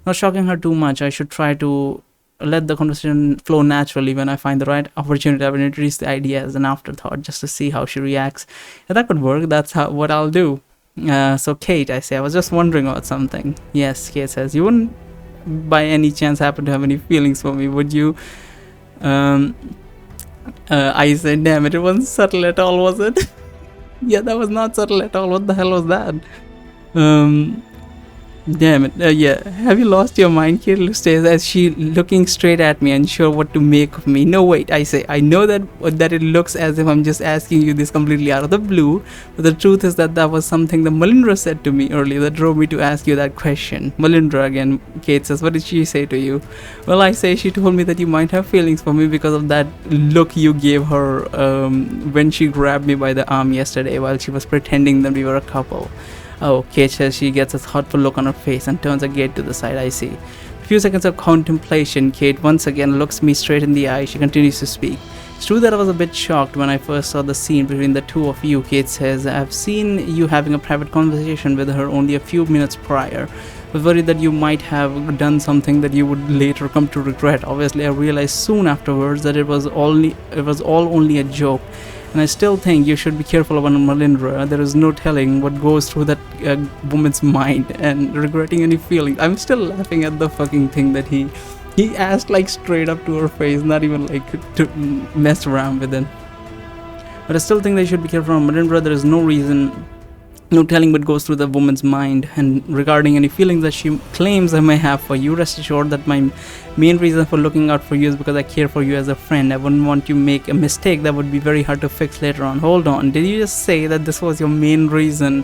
Not shocking her too much. I should try to let the conversation flow naturally. When I find the right opportunity, I will introduce the idea as an afterthought just to see how she reacts. Yeah, that could work. That's what I'll do. So Kate, I say, I was just wondering about something. Yes, Kate says, you wouldn't by any chance happen to have any feelings for me, would you? Um, I said, damn it, it wasn't subtle at all, was it? Yeah, that was not subtle at all. What the hell was that? Um, Damn it. Yeah. Have you lost your mind, Kirill stays as she looking straight at me, unsure what to make of me. No, wait, I say. I know that it looks as if I'm just asking you this completely out of the blue, but the truth is that was something that Malindra said to me earlier that drove me to ask you that question. Malindra again, Kate says, what did she say to you? Well, I say she told me that you might have feelings for me because of that look you gave her when she grabbed me by the arm yesterday while she was pretending that we were a couple. Oh, Kate says she gets a thoughtful look on her face and turns her gaze to the side. I see. A few seconds of contemplation. Kate once again looks me straight in the eye. She continues to speak. It's true that I was a bit shocked when I first saw the scene between the two of you, Kate says. I've seen you having a private conversation with her only a few minutes prior. I was worried that you might have done something that you would later come to regret. Obviously, I realized soon afterwards that it was all only a joke. And I still think you should be careful about Malindra. There is no telling what goes through that woman's mind, and regretting any feelings. I'm still laughing at the fucking thing that he asked like straight up to her face, not even like to mess around with it. But I still think they should be careful on Malindra. There is no telling what goes through the woman's mind. And regarding any feelings that she claims I may have for you, rest assured that my main reason for looking out for you is because I care for you as a friend. I wouldn't want you to make a mistake that would be very hard to fix later on. Hold on, did you just say that this was your main reason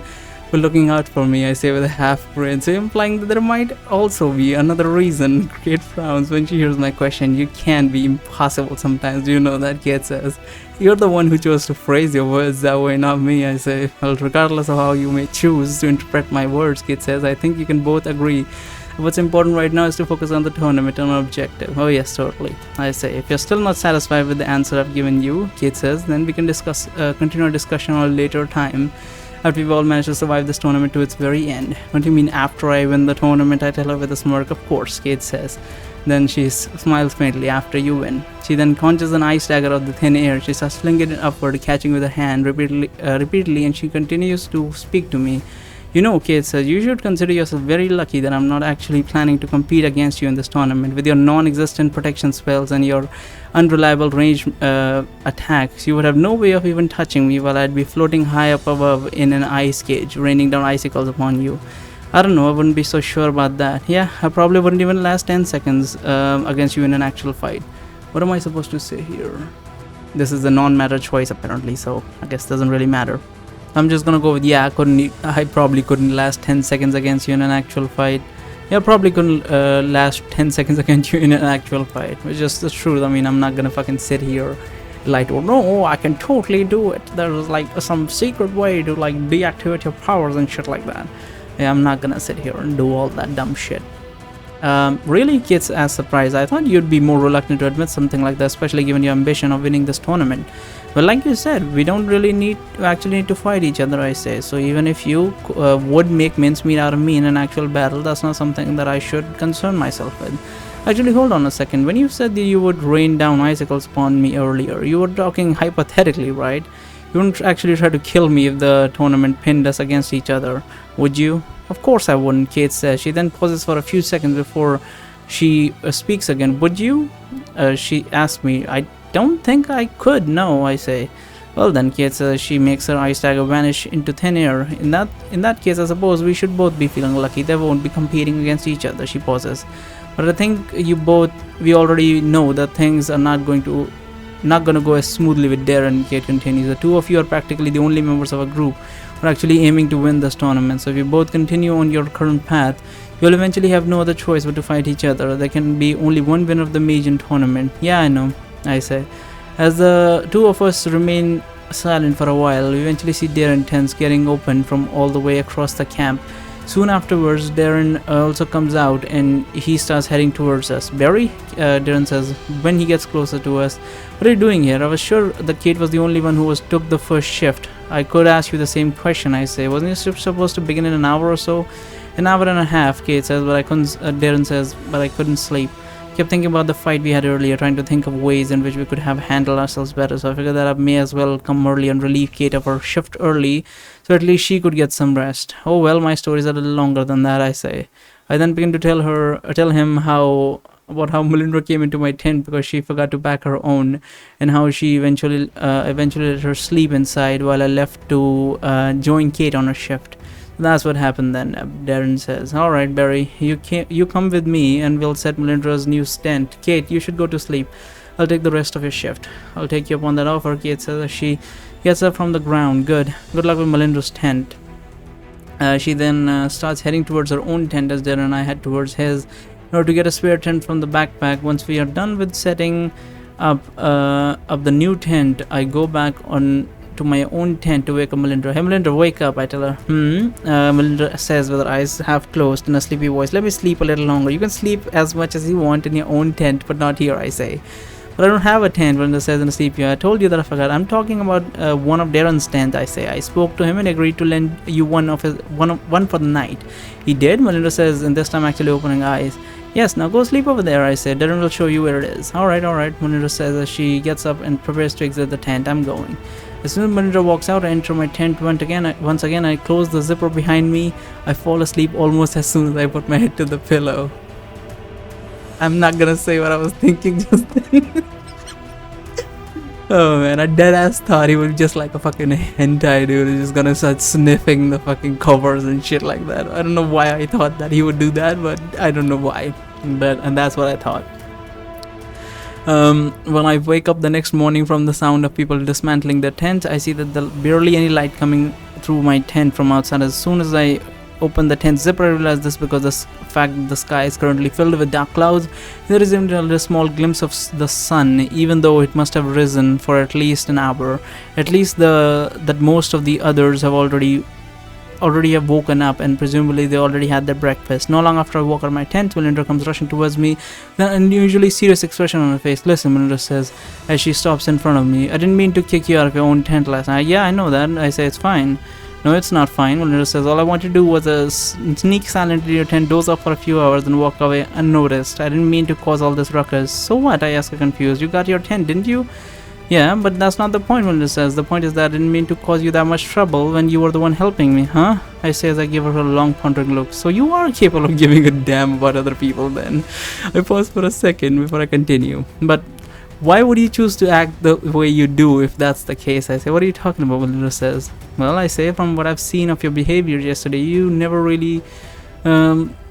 for looking out for me? I say with a half grin, so implying that there might also be another reason. Kate frowns when she hears my question. You can be impossible sometimes, do you know that? Kate says. You're the one who chose to phrase your words that way, not me. I say. Well, regardless of how you may choose to interpret my words, Kate says, I think you can both agree what's important right now is to focus on the tournament and our objective. Oh yes, totally. I say. If you're still not satisfied with the answer I've given you, Kate says, then we can continue our discussion at a later time after we've all managed to survive this tournament to its very end. What do you mean after I win the tournament? I tell her with a smirk. Of course, Kate says. Then she smiles faintly. After you win. She then conjures an ice dagger out of the thin air. She starts flinging it upward, catching with her hand repeatedly, and she continues to speak to me. You know, Kate says, you should consider yourself very lucky that I'm not actually planning to compete against you in this tournament. With your non-existent protection spells and your unreliable range attacks, you would have no way of even touching me while I'd be floating high up above in an ice cage, raining down icicles upon you. I don't know, I wouldn't be so sure about that. Yeah, I probably wouldn't even last 10 seconds against you in an actual fight. What am I supposed to say here? This is a non-matter choice apparently, so I guess it doesn't really matter. I'm just gonna go with, yeah, I probably couldn't last 10 seconds against you in an actual fight. Yeah, probably couldn't last 10 seconds against you in an actual fight, which is the truth. I mean, I'm not gonna fucking sit here like, oh no, I can totally do it. There's like some secret way to like deactivate your powers and shit like that. Yeah, I'm not gonna sit here and do all that dumb shit. Really, Kit's as surprised. I thought you'd be more reluctant to admit something like that, especially given your ambition of winning this tournament. Well, like you said, we don't really need to fight each other, I say. So even if you would make mincemeat out of me in an actual battle, that's not something that I should concern myself with. Actually, hold on a second. When you said that you would rain down icicles upon me earlier, you were talking hypothetically, right? You wouldn't actually try to kill me if the tournament pinned us against each other, would you? Of course I wouldn't, Kate says. She then pauses for a few seconds before she speaks again. Would you? She asked me. I don't think I could, no, I say. Well then, Kate says. She makes her ice dagger vanish into thin air. In that case, I suppose we should both be feeling lucky. They won't be competing against each other, she pauses. But I think we already know that things are not going to go as smoothly with Darren, Kate continues. The two of you are practically the only members of a group who are actually aiming to win this tournament. So if you both continue on your current path, you will eventually have no other choice but to fight each other. There can be only one winner of the Magium tournament. Yeah, I know, I say. As the two of us remain silent for a while, we eventually see Darren tents getting opened from all the way across the camp. Soon afterwards, Darren also comes out and he starts heading towards us. Barry? Darren says when he gets closer to us. What are you doing here? I was sure that Kate was the only one who took the first shift. I could ask you the same question, I say. Wasn't your shift supposed to begin in an hour or so? An hour and a half, Kate says, but I couldn't. Darren says, but I couldn't sleep. Kept thinking about the fight we had earlier, trying to think of ways in which we could have handled ourselves better. So I figured that I may as well come early and relieve Kate of her shift early, so at least she could get some rest. Oh well, my story's a little longer than that, I say. I then begin to tell him about how Melinda came into my tent because she forgot to pack her own, and how she eventually let her sleep inside while I left to join Kate on her shift. That's what happened then, Darren says. Alright, Barry, you come with me and we'll set Melinda's new tent. Kate, you should go to sleep. I'll take the rest of your shift. I'll take you up on that offer, Kate says as she gets up from the ground. Good luck with Melinda's tent. She then starts heading towards her own tent as Darren and I head towards his in order to get a spare tent from the backpack. Once we are done with setting up the new tent, I go back on to my own tent to wake up Melinda. Hey Melinda, wake up, I tell her. Melinda says with her eyes half closed in a sleepy voice. Let me sleep a little longer. You can sleep as much as you want in your own tent, but not here, I say. But I don't have a tent, Melinda says in a sleepy voice. I told you that I forgot. I'm talking about one of Darren's tent, I say. I spoke to him and agreed to lend you one for the night. He did, Melinda says, and this time actually opening eyes. Yes, now go sleep over there, I say. Darren will show you where it is. Alright, Melinda says as she gets up and prepares to exit the tent. I'm going. As soon as Melinda walks out, I enter my tent once again. I close the zipper behind me. I fall asleep almost as soon as I put my head to the pillow. I'm not gonna say what I was thinking just then. Oh man, I deadass thought he was just like a fucking hentai dude. He's just gonna start sniffing the fucking covers and shit like that. I don't know why I thought that he would do that, but I don't know why. And that's what I thought. When I wake up the next morning from the sound of people dismantling their tents, I see that there's barely any light coming through my tent from outside. As soon as I open the tent zipper, I realize this because the fact that the sky is currently filled with dark clouds. There is even a small glimpse of the sun, even though it must have risen for at least an hour. At least that most of the others have already have woken up, and presumably they already had their breakfast. Not long after I walk out of my tent, Melinda comes rushing towards me, an unusually serious expression on her face. Listen, Melinda says as she stops in front of me. I didn't mean to kick you out of your own tent last night. Yeah, I know that. I say it's fine. No, it's not fine. Melinda says all I wanted to do was sneak silently to your tent, doze off for a few hours, and walk away unnoticed. I didn't mean to cause all this ruckus. So what? I ask her confused. You got your tent, didn't you? Yeah, but that's not the point, Melinda says. The point is that I didn't mean to cause you that much trouble when you were the one helping me, huh? I say as I give her a long pondering look. So you are capable of giving a damn about other people then. I pause for a second before I continue. But why would you choose to act the way you do if that's the case? I say, what are you talking about? Melinda says. Well, I say, from what I've seen of your behavior yesterday, you never really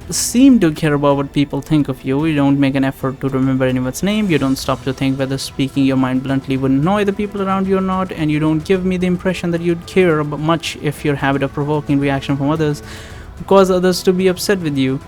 seem to care about what people think of you. You don't make an effort to remember anyone's name. You don't stop to think whether speaking your mind bluntly would annoy the people around you or not, and you don't give me the impression that you'd care about much if your habit of provoking reaction from others would cause others to be upset with you.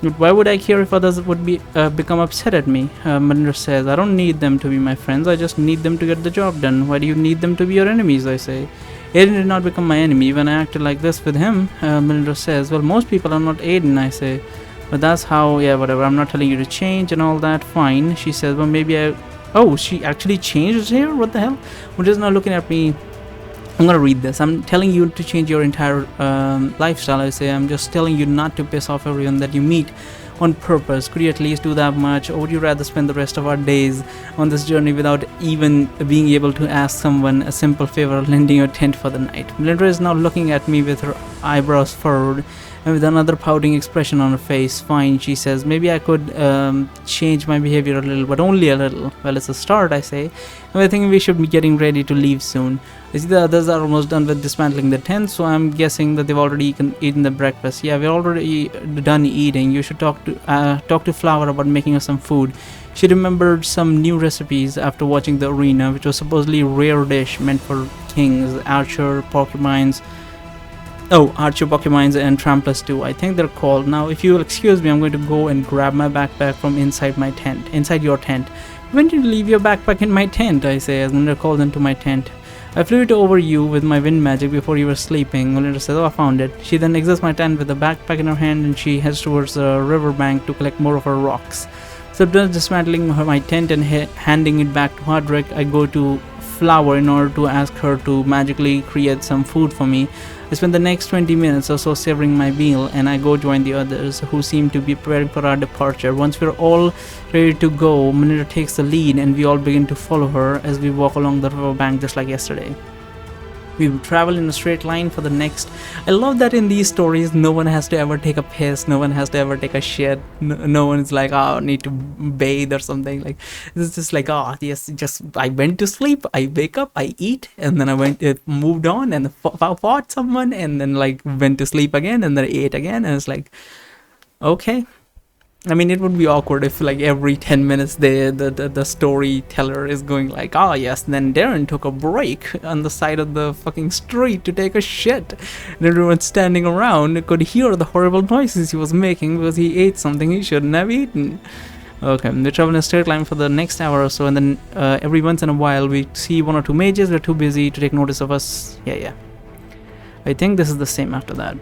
But why would I care if others would become upset at me? Melinda says, I don't need them to be my friends. I just need them to get the job done. Why do you need them to be your enemies? I say. Aiden did not become my enemy when I acted like this with him. Melinda says, well, most people are not Aiden, I say. But that's how, yeah, whatever. I'm not telling you to change and all that. Fine. She says, well, maybe I... Oh, she actually changed here? What the hell? Well, just now looking at me. I'm gonna read this. I'm telling you to change your entire lifestyle, I say. I'm just telling you not to piss off everyone that you meet on purpose. Could you at least do that much, or would you rather spend the rest of our days on this journey without even being able to ask someone a simple favor of lending your tent for the night? Melinda is now looking at me with her eyebrows furrowed and with another pouting expression on her face. Fine, she says, maybe I could change my behavior a little, but only a little. Well, it's a start, I say, and I think we should be getting ready to leave soon. I see the others are almost done with dismantling the tent, so I'm guessing that they've already eaten the breakfast. Yeah, we're already done eating. You should talk to Flower about making us some food. She remembered some new recipes after watching the arena, which was supposedly a rare dish meant for kings, archer, porcupines, and tramplers too, I think they're called. Now, if you'll excuse me, I'm going to go and grab my backpack from inside your tent. When did you leave your backpack in my tent? I say as Melinda calls into my tent. I flew it over you with my wind magic before you were sleeping. Melinda says, oh, I found it. She then exits my tent with the backpack in her hand, and she heads towards the riverbank to collect more of her rocks. So done dismantling my tent and handing it back to Hardrick, I go to flower in order to ask her to magically create some food for me. I spend the next 20 minutes or so savoring my meal, and I go join the others who seem to be preparing for our departure. Once we're all ready to go, Manita takes the lead and we all begin to follow her as we walk along the riverbank just like yesterday. We travel in a straight line for the next. I love that in these stories, no one has to ever take a piss, no one has to ever take a shit, no one is like, oh, I need to bathe or something. Like, it's just like, oh, yes, just I went to sleep, I wake up, I eat, and then I moved on and fought someone, and then like went to sleep again, and then I ate again, and it's like, okay. I mean, it would be awkward if like every 10 minutes the storyteller is going like, oh yes, then Darren took a break on the side of the fucking street to take a shit. And everyone standing around could hear the horrible noises he was making because he ate something he shouldn't have eaten. Okay, we travel in a straight line for the next hour or so, and then every once in a while we see one or two mages. We're too busy to take notice of us. Yeah. I think this is the same after that.